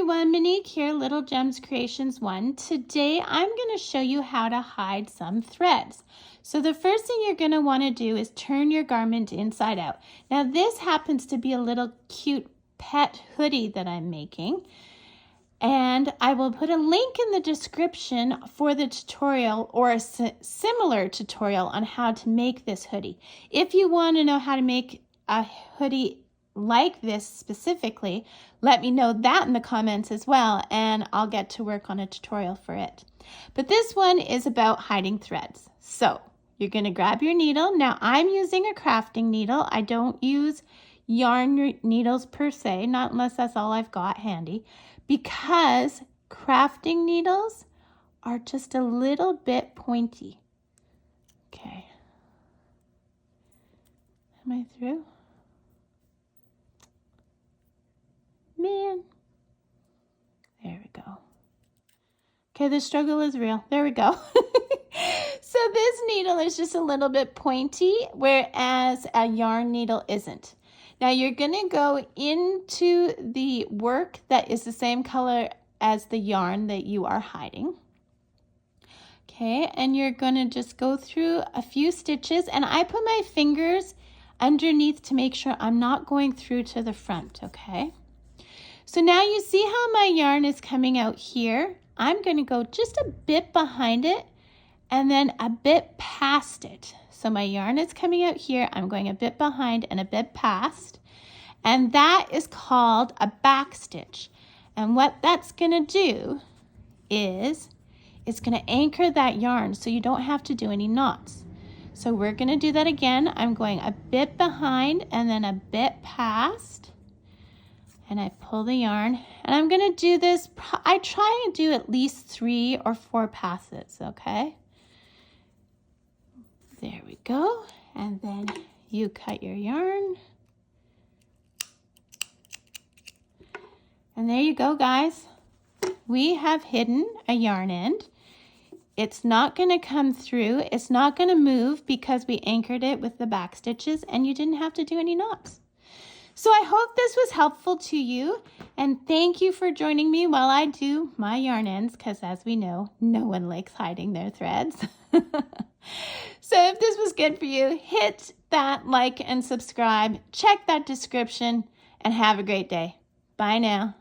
everyone, Monique here, Little Gems Creations 1. Today I'm going to show you how to hide some threads. So the first thing you're going to want to do is turn your garment inside out. Now this happens to be a little cute pet hoodie that I'm making. And I will put a link in the description for the tutorial or a similar tutorial on how to make this hoodie. If you want to know how to make a hoodie like this specifically, let me know that in the comments as well, and I'll get to work on a tutorial for it. But this one is about hiding threads. So you're going to grab your needle. Now I'm using a crafting needle. I don't use yarn needles per se, not unless that's all I've got handy, because crafting needles are just a little bit pointy. Okay. Am I through? Man. There we go. Okay, the struggle is real. There we go. So this needle is just a little bit pointy, whereas a yarn needle isn't. Now you're going to go into the work that is the same color as the yarn that you are hiding. Okay, and you're going to just go through a few stitches, and I put my fingers underneath to make sure I'm not going through to the front, okay? So now you see how my yarn is coming out here. I'm going to go just a bit behind it and then a bit past it. So my yarn is coming out here. I'm going a bit behind and a bit past. And that is called a back stitch. And what that's going to do is it's going to anchor that yarn so you don't have to do any knots. So we're going to do that again. I'm going a bit behind and then a bit past. And I pull the yarn, and I'm going to do this. I try and do at least 3 or 4 passes, okay? There we go. And then you cut your yarn. And there you go, guys. We have hidden a yarn end. It's not going to come through. It's not going to move because we anchored it with the back stitches, and you didn't have to do any knots. So I hope this was helpful to you, and thank you for joining me while I do my yarn ends, because as we know, no one likes hiding their threads. So if this was good for you, hit that like and subscribe, check that description, and have a great day. Bye now.